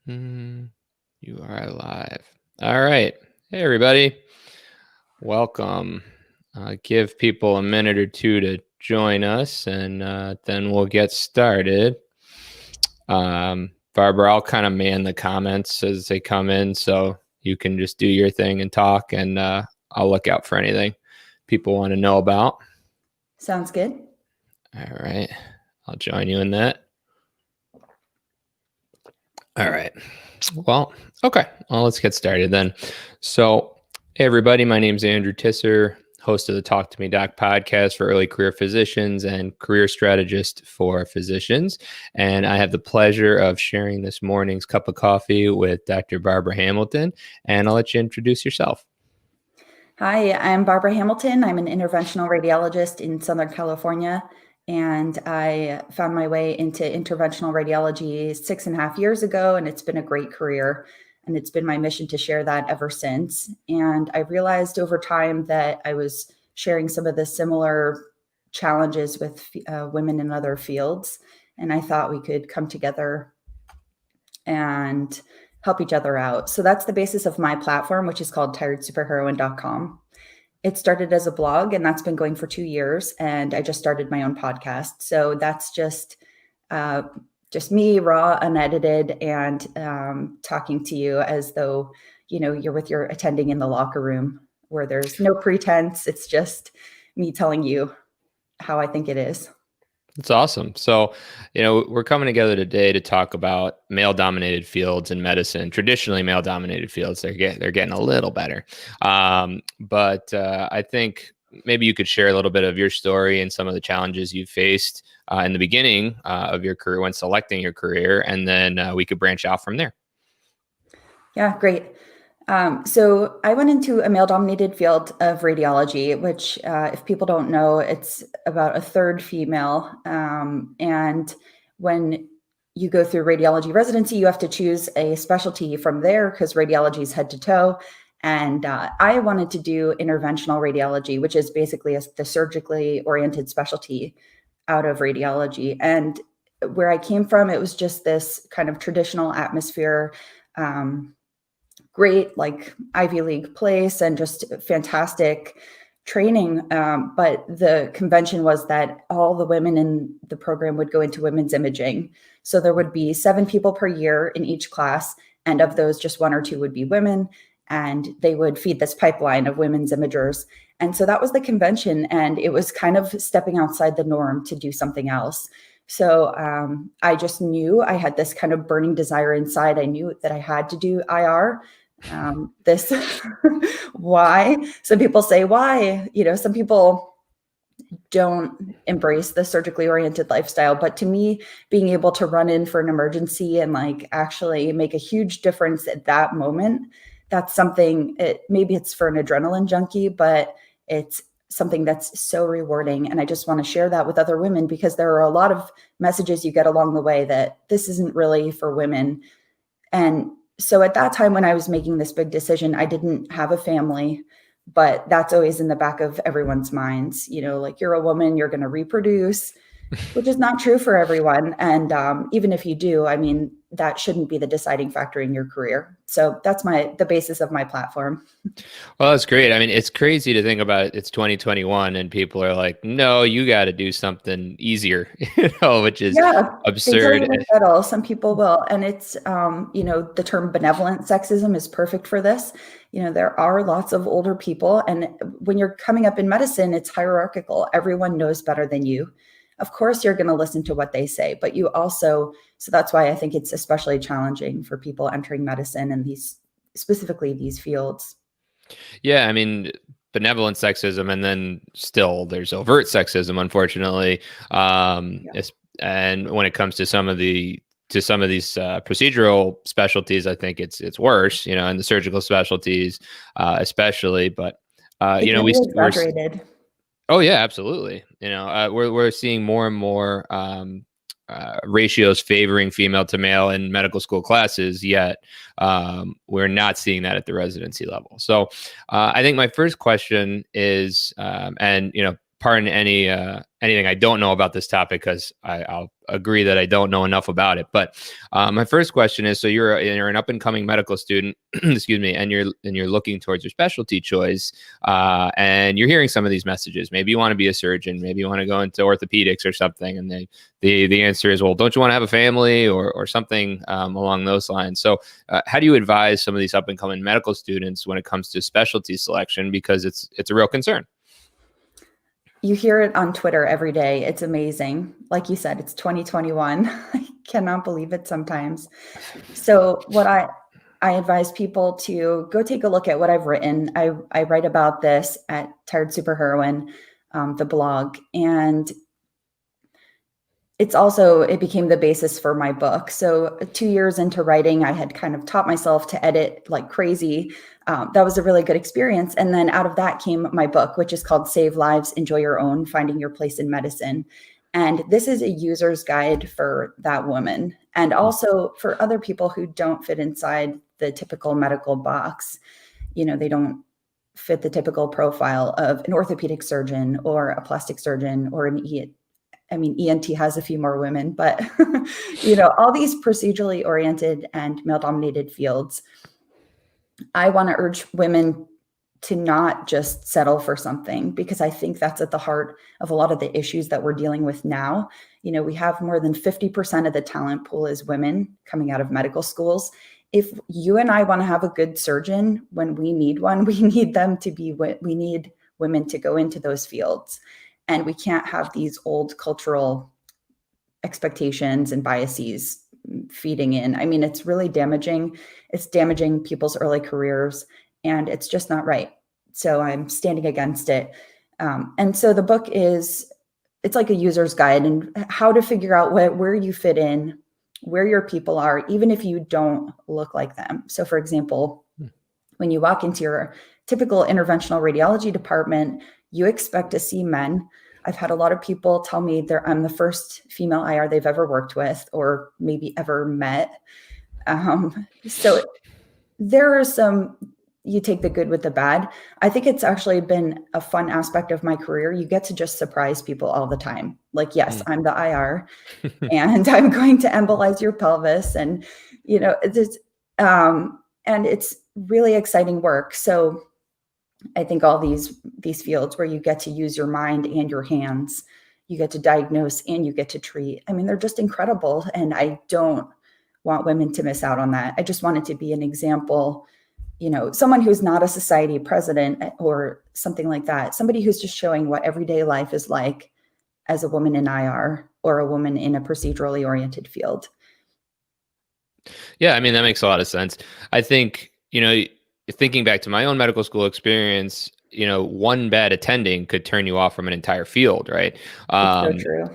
Mm, you are live. All right. Hey, everybody. Welcome. Give people a minute or two to join us, and then we'll get started. Barbara, I'll kind of man the comments as they come in, so you can just do your thing and talk, and I'll look out for anything people want to know about. Sounds good. All right. I'll join you in that. All right. Well, okay. Well, let's get started then. So, hey, everybody, my name's Andrew Tisser, host of the Talk to Me Doc podcast for early career physicians and career strategist for physicians. And I have the pleasure of sharing this morning's cup of coffee with Dr. Barbara Halmilton. And I'll let you introduce yourself. Hi, I'm Barbara Halmilton. I'm an interventional radiologist in Southern California, and I found my way into interventional radiology 6.5 years ago, and it's been a great career. And it's been my mission to share that ever since. And I realized over time that I was sharing some of the similar challenges with women in other fields. And I thought we could come together and help each other out. So that's the basis of my platform, which is called tiredsuperheroine.com. It started as a blog, and that's been going for 2 years. And I just started my own podcast. So that's just me, raw, unedited, and talking to you as though, you're with your attending in the locker room, where there's no pretense. It's just me telling you how I think it is. That's awesome. So, we're coming together today to talk about male-dominated fields in medicine. Traditionally, male-dominated fields, they're getting a little better. But I think maybe you could share a little bit of your story and some of the challenges you faced in the beginning of your career when selecting your career, and then we could branch out from there. Yeah, great. So I went into a male-dominated field of radiology, which, if people don't know, it's about a third female. And when you go through radiology residency, you have to choose a specialty from there because radiology is head to toe. And I wanted to do interventional radiology, which is basically the surgically oriented specialty out of radiology. And where I came from, it was just this kind of traditional atmosphere, great like Ivy League place and just fantastic training. But the convention was that all the women in the program would go into women's imaging. So there would be 7 people per year in each class. And of those, just 1 or 2 would be women. And they would feed this pipeline of women's imagers. And so that was the convention. And it was kind of stepping outside the norm to do something else. So I just knew I had this kind of burning desire inside. I knew that I had to do IR. This why some people say why, some people don't embrace the surgically oriented lifestyle, but to me, being able to run in for an emergency and like actually make a huge difference at that moment, that's something. Maybe it's for an adrenaline junkie, but it's something that's so rewarding. And I just want to share that with other women, because there are a lot of messages you get along the way that this isn't really for women. And so at that time when I was making this big decision, I didn't have a family, but that's always in the back of everyone's minds, like you're a woman, you're going to reproduce, which is not true for everyone. And even if you do, I mean, that shouldn't be the deciding factor in your career. So that's the basis of my platform. Well, that's great. I mean, it's crazy to think about it. It's 2021 and people are like, no, you got to do something easier, which is absurd. Some people will. And it's, the term benevolent sexism is perfect for this. There are lots of older people. And when you're coming up in medicine, it's hierarchical. Everyone knows better than you. Of course, you're going to listen to what they say, but you also, so that's why I think it's especially challenging for people entering medicine and specifically these fields. Yeah, I mean, benevolent sexism, and then still there's overt sexism, unfortunately. And when it comes to some of these procedural specialties, I think it's worse, in the surgical specialties, especially. But we're exaggerated. Oh yeah, absolutely. We're seeing more and more ratios favoring female to male in medical school classes, yet we're not seeing that at the residency level. So I think my first question is, and pardon anything I don't know about this topic, because I'll agree that I don't know enough about it. But my first question is: so you're an up and coming medical student, excuse me, and you're looking towards your specialty choice, and you're hearing some of these messages. Maybe you want to be a surgeon, maybe you want to go into orthopedics or something, and the answer is, well, don't you want to have a family or something along those lines? So how do you advise some of these up and coming medical students when it comes to specialty selection, because it's a real concern? You hear it on Twitter every day. It's amazing. Like you said, it's 2021. I cannot believe it sometimes. So what I advise people to go take a look at what I've written. I write about this at Tired Superheroine, the blog, and it became the basis for my book. So 2 years into writing, I had kind of taught myself to edit like crazy. That was a really good experience. And then out of that came my book, which is called Save Lives, Enjoy Your Own, Finding Your Place in Medicine. And this is a user's guide for that woman, and also for other people who don't fit inside the typical medical box. They don't fit the typical profile of an orthopedic surgeon or a plastic surgeon or an ENT has a few more women, but all these procedurally oriented and male dominated fields. I want to urge women to not just settle for something, because I think that's at the heart of a lot of the issues that we're dealing with now. We have more than 50% of the talent pool is women coming out of medical schools. If you and I want to have a good surgeon, when we need one, we need women to go into those fields. And we can't have these old cultural expectations and biases feeding in. I mean, it's really damaging. It's damaging people's early careers, and it's just not right. So I'm standing against it. And so the book it's like a user's guide and how to figure out where you fit in, where your people are, even if you don't look like them. So for example, when you walk into your typical interventional radiology department, you expect to see men. I've had a lot of people tell me I'm the first female IR they've ever worked with or maybe ever met. So there are you take the good with the bad. I think it's actually been a fun aspect of my career. You get to just surprise people all the time. Like, yes, I'm the IR and I'm going to embolize your pelvis. And, and it's really exciting work. So I think all these fields where you get to use your mind and your hands, you get to diagnose and you get to treat. I mean, they're just incredible. And I don't want women to miss out on that. I just want it to be an example, someone who's not a society president or something like that, somebody who's just showing what everyday life is like as a woman in IR or a woman in a procedurally oriented field. Yeah, I mean, that makes a lot of sense. I think, thinking back to my own medical school experience, one bad attending could turn you off from an entire field, right? It's so true.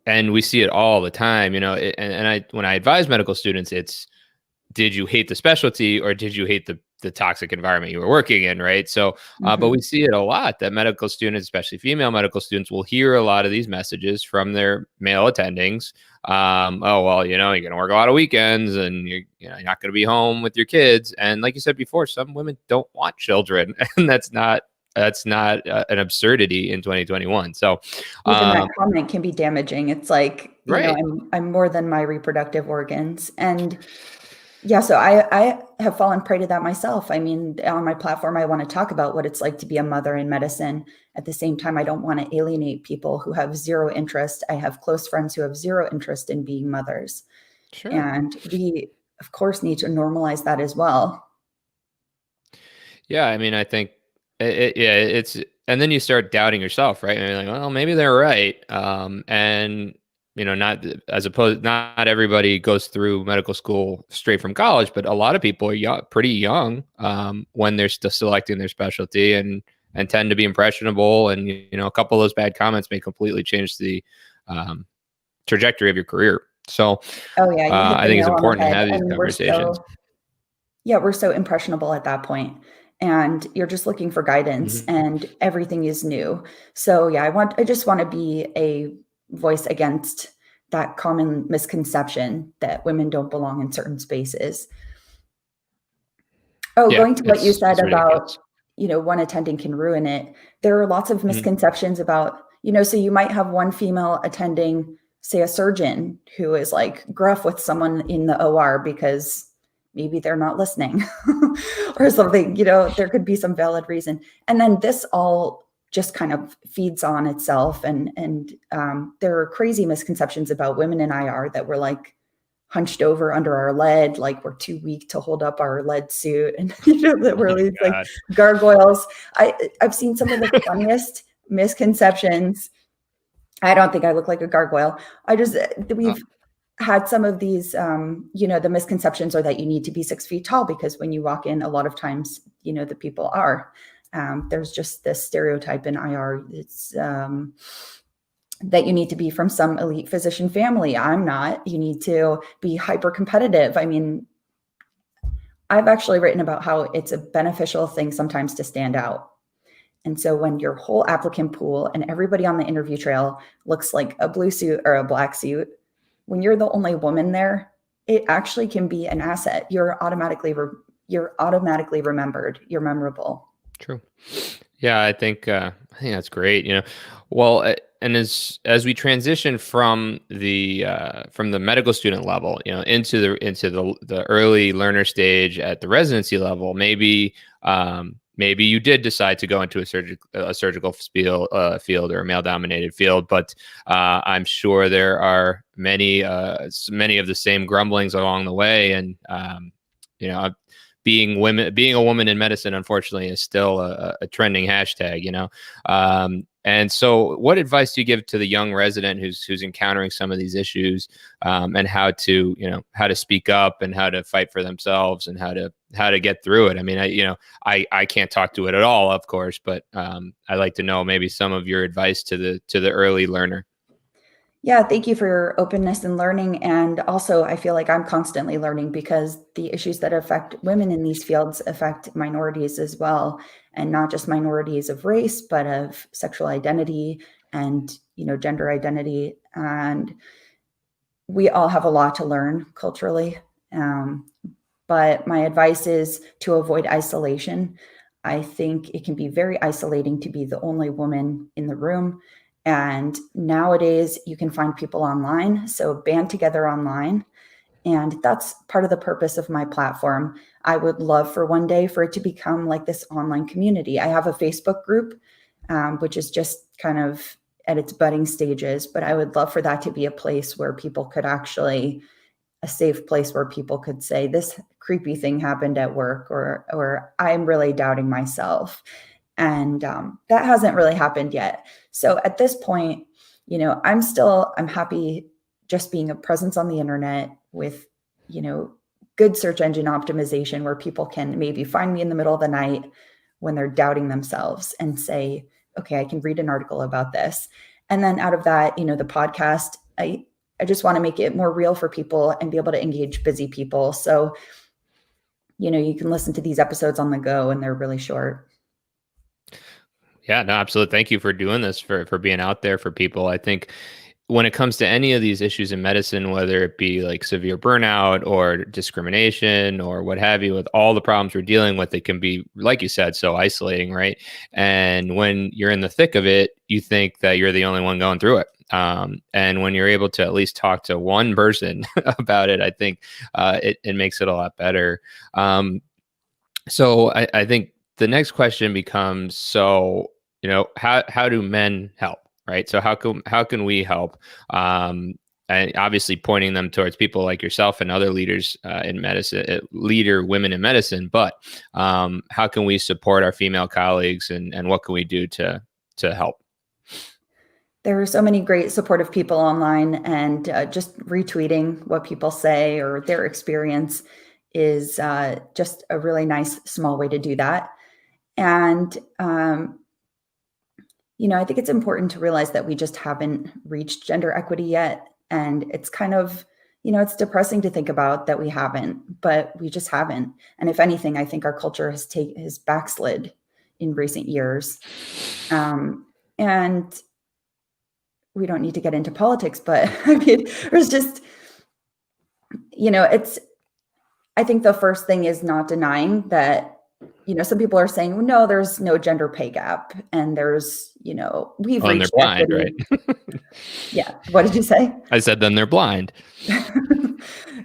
And we see it all the time, when I advise medical students, it's, did you hate the specialty or did you hate the toxic environment you were working in, right? So, but we see it a lot that medical students, especially female medical students, will hear a lot of these messages from their male attendings. Oh, well, you're going to work a lot of weekends and you're not going to be home with your kids. And like you said before, some women don't want children, and that's not an absurdity in 2021. So even that comment can be damaging. It's like, right. I'm more than my reproductive organs. And yeah, so I have fallen prey to that myself. I mean, on my platform, I want to talk about what it's like to be a mother in medicine. At the same time, I don't want to alienate people who have zero interest. I have close friends who have zero interest in being mothers. Sure. And we, of course, need to normalize that as well. Yeah, I mean, I think it's, and then you start doubting yourself, right? And you're like, well, maybe they're right. And not everybody goes through medical school straight from college, but a lot of people are pretty young when they're still selecting their specialty and tend to be impressionable. And, a couple of those bad comments may completely change the trajectory of your career. So I think it's important to have these conversations. We're so impressionable at that point. And you're just looking for guidance and everything is new. So yeah, I just want to be a voice against that common misconception that women don't belong in certain spaces. Going to what you said about, one attending can ruin it. There are lots of misconceptions about, So you might have one female attending, say, a surgeon who is like gruff with someone in the OR because maybe they're not listening or something, there could be some valid reason. And then this all just kind of feeds on itself. And there are crazy misconceptions about women in IR that we're like hunched over under our lead, like we're too weak to hold up our lead suit, and that we're like gargoyles. I've seen some of the funniest misconceptions. I don't think I look like a gargoyle. We've had some of these, the misconceptions are that you need to be 6 feet tall, because when you walk in, a lot of times, the people are. There's just this stereotype in IR. It's that you need to be from some elite physician family. I'm not. You need to be hyper competitive. I mean, I've actually written about how it's a beneficial thing sometimes to stand out. And so when your whole applicant pool and everybody on the interview trail looks like a blue suit or a black suit, when you're the only woman there, it actually can be an asset. You're automatically remembered. You're memorable. True. Yeah, I think that's great. Well, and as we transition from the medical student level, into the early learner stage at the residency level, maybe you did decide to go into a surgical field or a male dominated field, but I'm sure there are many of the same grumblings along the way, and being a woman in medicine, unfortunately, is still a trending hashtag, and so what advice do you give to the young resident who's encountering some of these issues, and how to speak up and how to fight for themselves and how to get through it? I mean, I can't talk to it at all, of course, but I'd like to know maybe some of your advice to the early learner. Yeah, thank you for your openness and learning. And also, I feel like I'm constantly learning, because the issues that affect women in these fields affect minorities as well. And not just minorities of race, but of sexual identity and, gender identity. And we all have a lot to learn culturally. But my advice is to avoid isolation. I think it can be very isolating to be the only woman in the room. And nowadays you can find people online, so band together online. And that's part of the purpose of my platform. I would love for one day for it to become like this online community. I have a Facebook group, which is just kind of at its budding stages, but I would love for that to be a place where people could actually, a safe place where people could say, this creepy thing happened at work, or I'm really doubting myself. And that hasn't really happened yet. So at this point, I'm happy just being a presence on the internet with, good search engine optimization, where people can maybe find me in the middle of the night when they're doubting themselves and say, okay, I can read an article about this. And then out of that, the podcast, I just want to make it more real for people and be able to engage busy people. So, you can listen to these episodes on the go, and they're really short. Yeah, no, absolutely. Thank you for doing this, for being out there for people. I think when it comes to any of these issues in medicine, whether it be like severe burnout or discrimination or what have you, with all the problems we're dealing with, it can be, like you said, so isolating, right? And when you're in the thick of it, you think that you're the only one going through it. And when you're able to at least talk to one person about it, I think it makes it a lot better. So I think the next question becomes, so, how do men help, right? So how can we help? And obviously pointing them towards people like yourself and other leaders in medicine, leader women in medicine, but how can we support our female colleagues, and what can we do to help? There are so many great supportive people online, and just retweeting what people say or their experience is just a really nice small way to do that. And, I think it's important to realize that we just haven't reached gender equity yet. And it's kind of, it's depressing to think about that we haven't, but we just haven't. And if anything, I think our culture has backslid in recent years. And we don't need to get into politics, but I mean, there's just, I think the first thing is not denying that, some people are saying, well, no, there's no gender pay gap, and there's, we've Oh, and they're reached blind, equity. right? Yeah. What did you say? I said then they're blind.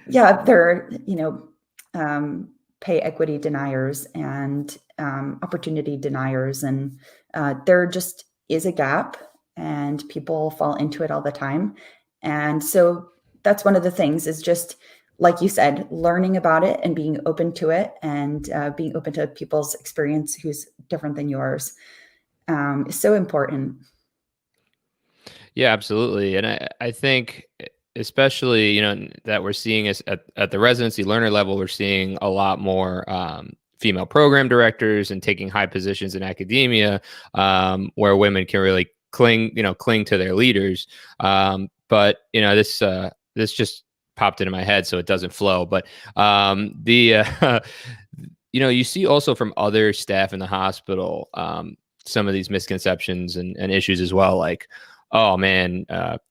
Yeah, they're, pay equity deniers and opportunity deniers. And there just is a gap, and people fall into it all the time. And so that's one of the things, is just, like you said, learning about it and being open to it, and being open to people's experience who's different than yours, is so important. Yeah, absolutely. And I think especially, that we're seeing is at the residency learner level, we're seeing a lot more female program directors and taking high positions in academia, where women can really cling to their leaders. But this just popped into my head, so it doesn't flow. But the you see also from other staff in the hospital, some of these misconceptions and issues as well, like, oh man,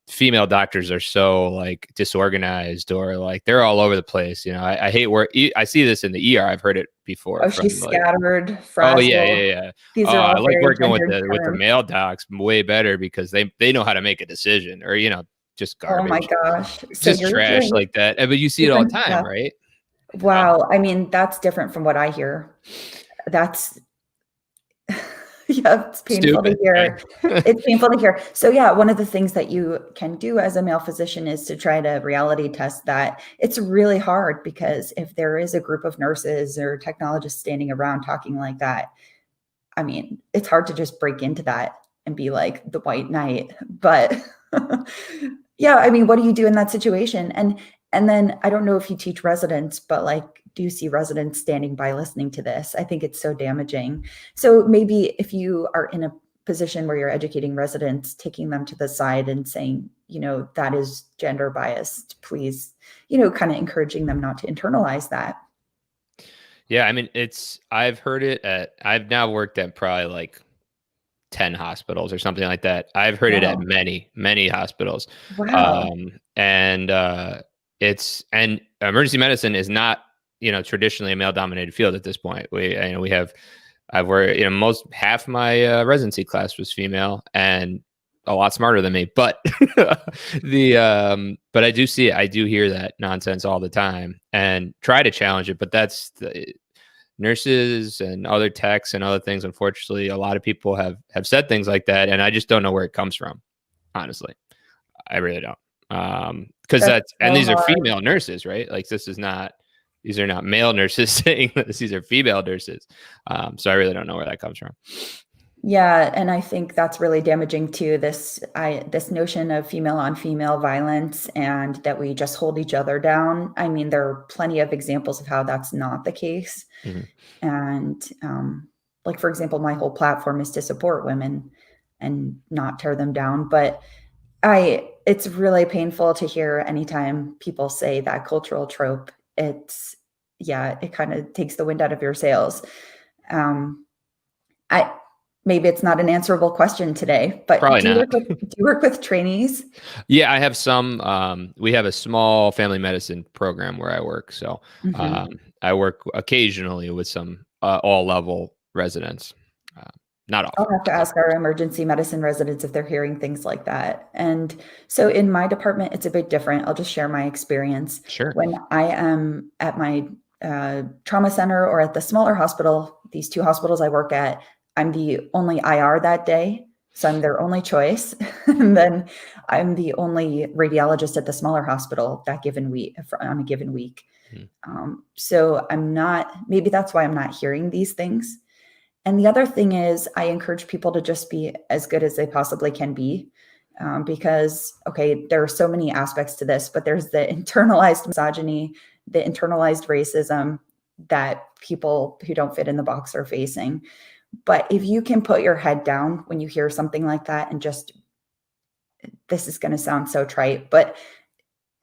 female doctors are so like disorganized, or like they're all over the place. I hate where I see this in the ER. I've heard it before Oh, from she's like, scattered, oh yeah, fragile. yeah, yeah. These Oh, are I all like very working with gendered the terms. male docs way better because they know how to make a decision, or just Oh my garbage, gosh. So just you're trash hearing like that. But you see it all the different time, stuff. right? Wow. I mean, that's different from what I hear. That's, yeah, it's painful to Stupid, right? hear. It's painful to hear. So yeah, one of the things that you can do as a male physician is to try to reality test that. It's really hard, because if there is a group of nurses or technologists standing around talking like that, I mean, it's hard to just break into that and be like the white knight. But yeah, I mean, what do you do in that situation? And then I don't know if you teach residents, but like, do you see residents standing by listening to this? I think it's so damaging. So maybe if you are in a position where you're educating residents, taking them to the side and saying, that is gender biased, please, kind of encouraging them not to internalize that. Yeah, I mean, I've now worked at probably like 10 hospitals or something like that. I've heard it at Wow. many, many hospitals. Wow. And and emergency medicine is not, traditionally a male dominated field at this point. I've worked, most half my residency class was female and a lot smarter than me, but but I do see it. I do hear that nonsense all the time and try to challenge it, but that's nurses and other techs and other things. Unfortunately, a lot of people have said things like that, and I just don't know where it comes from. Honestly, I really don't. Because So these are hard. female nurses, right? Like these are not male nurses saying this. These are female nurses. So I really don't know where that comes from. Yeah, and I think that's really damaging too. This notion of female on female violence, and that we just hold each other down. I mean, there are plenty of examples of how that's not the case. Mhm. And like, for example, my whole platform is to support women and not tear them down. But it's really painful to hear anytime people say that cultural trope. It kind of takes the wind out of your sails. Um, I Maybe it's not an answerable question today, but Probably not. do you work with trainees? Yeah, I have some. We have a small family medicine program where I work, so Mhm. I work occasionally with some all level residents. Uh, Not I'll often, have to of ask our course. emergency medicine residents if they're hearing things like that. And so in my department, it's a bit different. I'll just share my experience. Sure. When I am at my trauma center or at the smaller hospital, these two hospitals I work at, I'm the only IR that day. So I'm their only choice. And then I'm the only radiologist at the smaller hospital that given week on a given week. Mhm. So maybe that's why I'm not hearing these things. And the other thing is, I encourage people to just be as good as they possibly can be. Because, okay, there are so many aspects to this, but there's the internalized misogyny, the internalized racism that people who don't fit in the box are facing. But if you can put your head down when you hear something like that, and just, this is going to sound so trite, but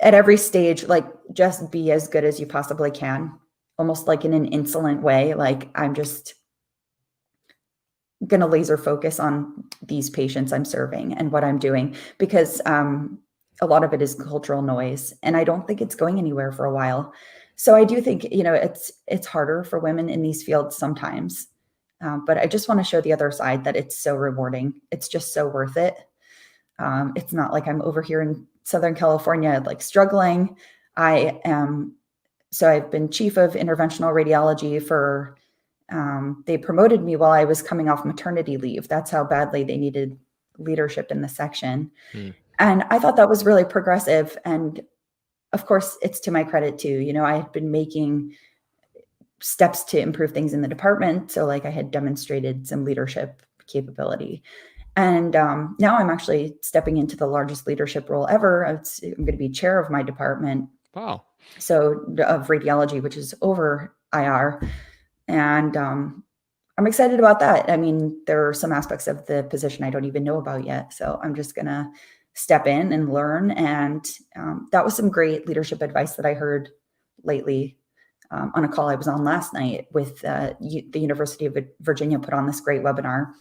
at every stage, like, just be as good as you possibly can, almost like in an insolent way. Like, I'm just going to laser focus on these patients I'm serving and what I'm doing, because a lot of it is cultural noise, and I don't think it's going anywhere for a while. So I do think, it's harder for women in these fields sometimes. But I just want to show the other side that it's so rewarding. It's just so worth it. It's not like I'm over here in Southern California, like struggling. So I've been chief of interventional radiology for, they promoted me while I was coming off maternity leave. That's how badly they needed leadership in the section. And I thought that was really progressive. And of course, it's to my credit too. You know, I had been making steps to improve things in the department. So like I had demonstrated some leadership capability. And now I'm actually stepping into the largest leadership role ever. I'm going to be chair of my department. Wow. So of radiology, which is over IR. And I'm excited about that. I mean, there are some aspects of the position I don't even know about yet. So I'm just going to step in and learn. And that was some great leadership advice that I heard lately on a call I was on last night with the University of Virginia put on this great webinar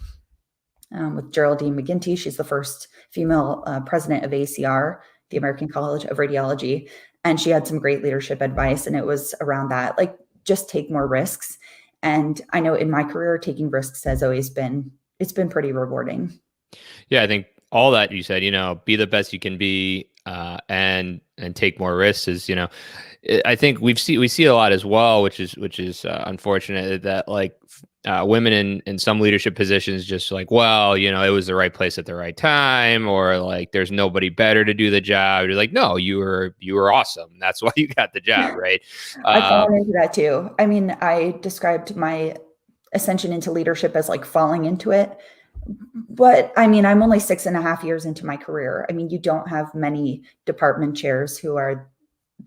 with Geraldine McGinty. She's the first female president of ACR, the American College of Radiology. And she had some great leadership advice. And it was around that, like, just take more risks. And I know in my career, taking risks has always been, it's been pretty rewarding. Yeah, I think all that you said, you know, be the best you can be, and take more risks is, you know, I think we see a lot as well, which is unfortunate that like women in some leadership positions just like, well, you know, it was the right place at the right time, or like there's nobody better to do the job. You're like, no, you were awesome. That's why you got the job, right? I've fallen into that too. I mean, I described my ascension into leadership as like falling into it. But I mean, I'm only 6.5 years into my career. I mean, you don't have many department chairs who are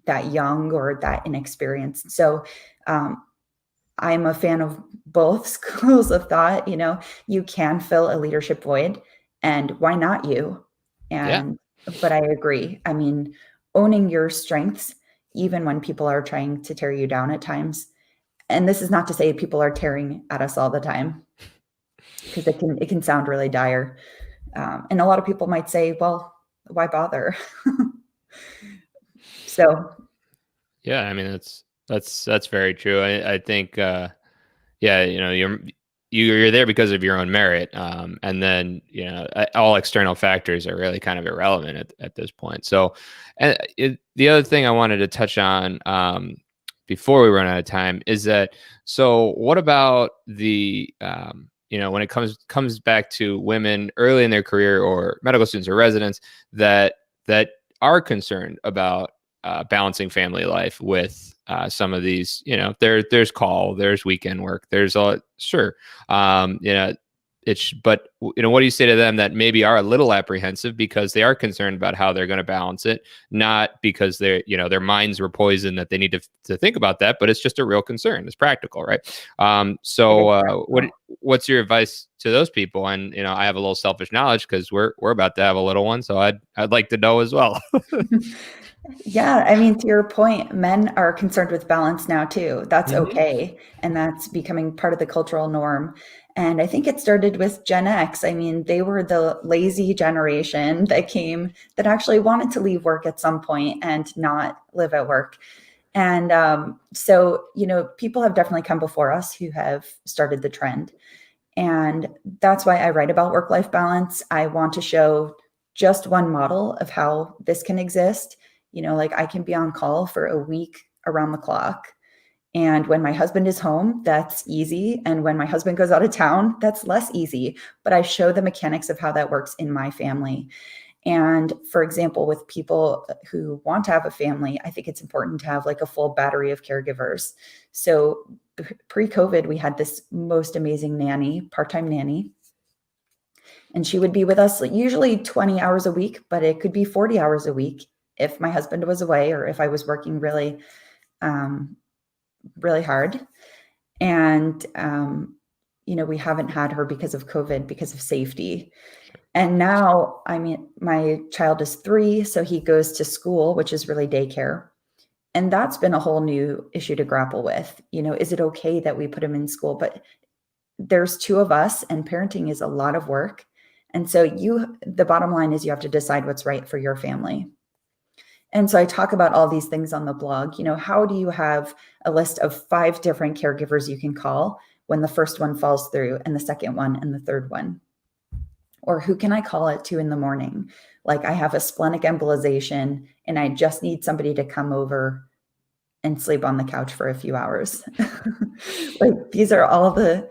that young or that inexperienced. So I'm a fan of both schools of thought. You know, you can fill a leadership void, and why not you? And but I agree. I mean, owning your strengths, even when people are trying to tear you down at times. And this is not to say people are tearing at us all the time, because it can sound really dire. And a lot of people might say, well, why bother? So yeah, I mean, that's very true. I think, yeah, you know, you're there because of your own merit. And then, you know, all external factors are really kind of irrelevant at this point. So, and the other thing I wanted to touch on, before we run out of time is that, so what about the, you know, when it comes back to women early in their career, or medical students or residents that are concerned about balancing family life with some of these, you know, there's call, there's weekend work, there's all, sure. You know, but you know, what do you say to them that maybe are a little apprehensive because they are concerned about how they're going to balance it, not because they're, you know, their minds were poisoned that they need to think about that, but it's just a real concern. It's practical, right? So what's your advice to those people? And, you know, I have a little selfish knowledge because we're about to have a little one, so I'd like to know as well. yeah, I mean, to your point, men are concerned with balance now too. That's okay. And that's becoming part of the cultural norm. And I think it started with Gen X. I mean, they were the lazy generation that actually wanted to leave work at some point and not live at work. And so, you know, people have definitely come before us who have started the trend. And that's why I write about work-life balance. I want to show just one model of how this can exist. You know, like I can be on call for a week around the clock. And when my husband is home, that's easy. And when my husband goes out of town, that's less easy. But I show the mechanics of how that works in my family. And for example, with people who want to have a family, I think it's important to have like a full battery of caregivers. So pre-COVID, we had this most amazing nanny, part-time nanny. And she would be with us usually 20 hours a week, but it could be 40 hours a week if my husband was away or if I was working really, really hard. And, you know, we haven't had her because of COVID, because of safety. And now, I mean, my child is 3, so he goes to school, which is really daycare. And that's been a whole new issue to grapple with. You know, is it okay that we put him in school? But there's 2 of us, and parenting is a lot of work. And so the bottom line is you have to decide what's right for your family. And so I talk about all these things on the blog. You know, how do you have a list of 5 different caregivers you can call when the first one falls through and the second one and the third one? Or who can I call at 2 a.m? Like I have a splenic embolization and I just need somebody to come over and sleep on the couch for a few hours. Like these are all the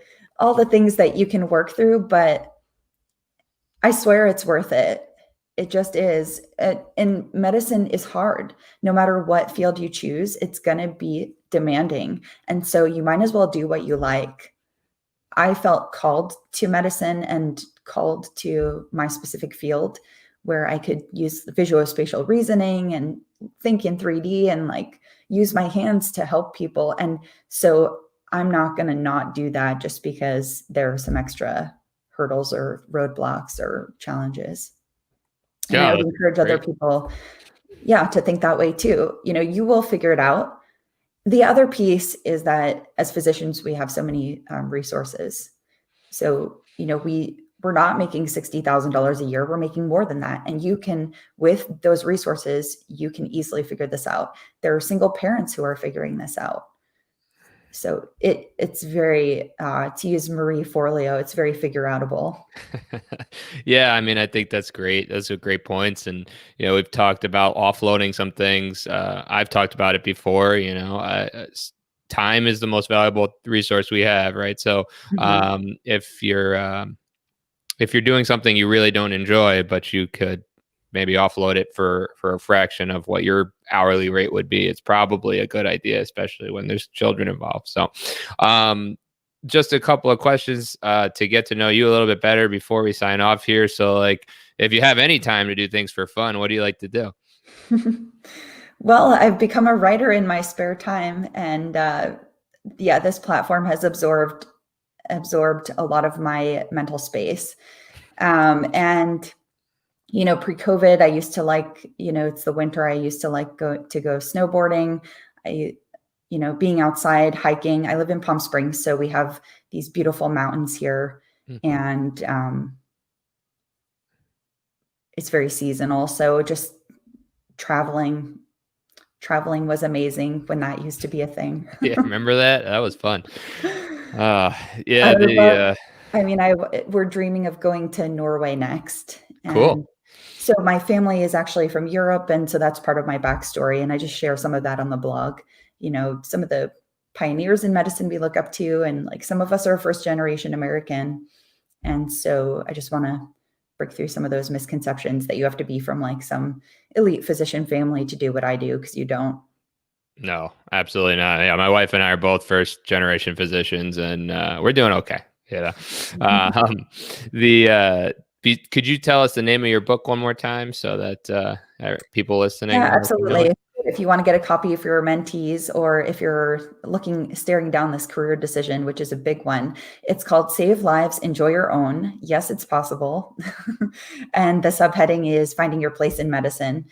things that you can work through, but I swear it's worth it. It just is. And medicine is hard. No matter what field you choose, it's going to be demanding. And so you might as well do what you like. I felt called to medicine and called to my specific field where I could use the visuospatial reasoning and think in 3D and like use my hands to help people. And so I'm not going to not do that just because there are some extra hurdles or roadblocks or challenges. And I would encourage other people, to think that way too. You will figure it out. The other piece is that as physicians, we have so many resources. So, we're not making $60,000 a year. We're making more than that. And you can, with those resources, you can easily figure this out. There are single parents who are figuring this out. So it's very, to use Marie Forleo, it's very figure outable. Yeah, I mean, I think that's great. Those are great points. And, we've talked about offloading some things. I've talked about it before, time is the most valuable resource we have, right? So if you're doing something you really don't enjoy, but you could maybe offload it for a fraction of what your hourly rate would be, it's probably a good idea, especially when there's children involved. So just a couple of questions to get to know you a little bit better before we sign off here. So like, if you have any time to do things for fun, what do you like to do? Well, I've become a writer in my spare time, and this platform has absorbed a lot of my mental space. And pre-COVID, I used to like, it's the winter, I used to like go snowboarding. Being outside, hiking. I live in Palm Springs, so we have these beautiful mountains here, and it's very seasonal. So just traveling was amazing when that used to be a thing. Yeah, remember that? That was fun. We're dreaming of going to Norway next. Cool. So my family is actually from Europe, and so that's part of my backstory. And I just share some of that on the blog. Some of the pioneers in medicine we look up to, and like some of us are first generation American. And so I just want to break through some of those misconceptions that you have to be from like some elite physician family to do what I do, because you don't. No, absolutely not. Yeah, my wife and I are both first generation physicians, and we're doing okay. Could you tell us the name of your book one more time so that people listening? Yeah, absolutely. If you want to get a copy for your mentees, or if you're staring down this career decision, which is a big one, it's called Save Lives, Enjoy Your Own. Yes, it's possible. And the subheading is Finding Your Place in Medicine.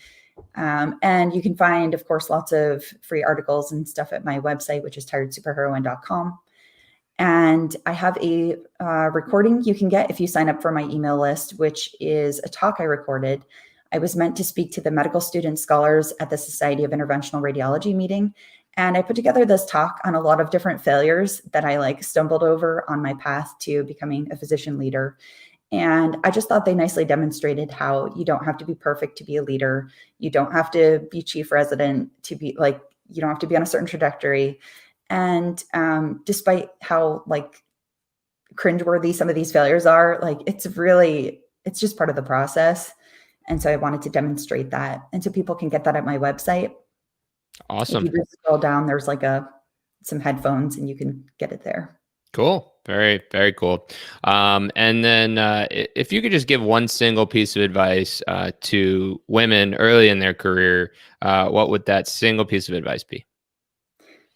And you can find, of course, lots of free articles and stuff at my website, which is tiredsuperheroine.com. And I have a recording you can get if you sign up for my email list, which is a talk I recorded. I was meant to speak to the medical student scholars at the Society of Interventional Radiology meeting. And I put together this talk on a lot of different failures that I stumbled over on my path to becoming a physician leader. And I just thought they nicely demonstrated how you don't have to be perfect to be a leader. You don't have to be chief resident to be you don't have to be on a certain trajectory. And despite how cringeworthy some of these failures are, it's just part of the process. And so I wanted to demonstrate that. And so people can get that at my website. Awesome. If you just scroll down, there's some headphones and you can get it there. Cool. Very, very cool. And then if you could just give one single piece of advice to women early in their career, what would that single piece of advice be?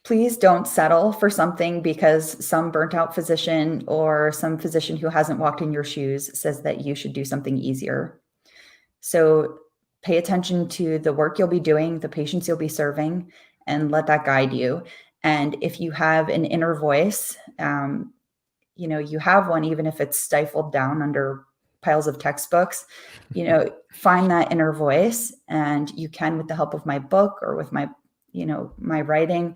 Please don't settle for something because some burnt out physician or some physician who hasn't walked in your shoes says that you should do something easier. So pay attention to the work you'll be doing, the patients you'll be serving, and let that guide you. And if you have an inner voice, you have one, even if it's stifled down under piles of textbooks, find that inner voice, and you can, with the help of my book or with my, my writing,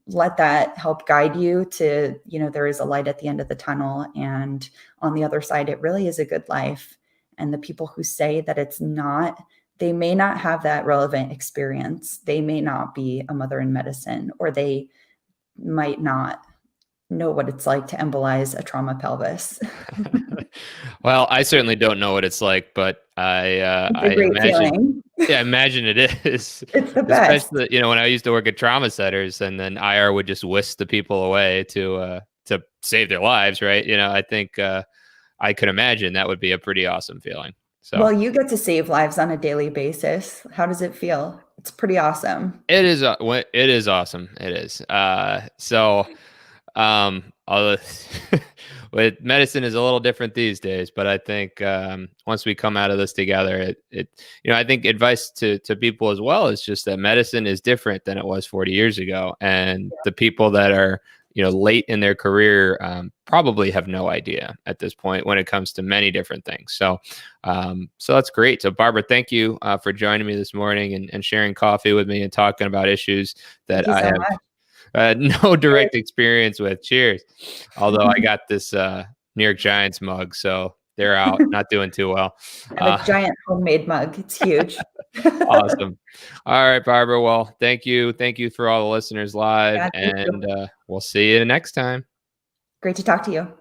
let that help guide you to, there is a light at the end of the tunnel, and on the other side, it really is a good life. And the people who say that it's not, they may not have that relevant experience. They may not be a mother in medicine, or they might not know what it's like to embolize a trauma pelvis. Well, I certainly don't know what it's like, but It's a I great imagine, feeling. yeah, I imagine it is. It's the best. Especially, when I used to work at trauma centers, and then IR would just whisk the people away to save their lives, right? I think I could imagine that would be a pretty awesome feeling. So Well, you get to save lives on a daily basis. How does it feel? It's pretty awesome. it is. It is awesome. It is. I'll, with medicine is a little different these days, but I think once we come out of this together, I think advice to people as well is just that medicine is different than it was 40 years ago, and the people that are late in their career probably have no idea at this point when it comes to many different things. So that's great. So Barbara, thank you for joining me this morning and sharing coffee with me and talking about issues that Thank you I so have much. no direct experience with. Cheers. Although I got this New York Giants mug, so they're out, not doing too well. I have a giant homemade mug. It's huge. Awesome. All right, Barbara. Well, thank you. Thank you for all the listeners live, Yeah, thank you. and we'll see you next time. Great to talk to you.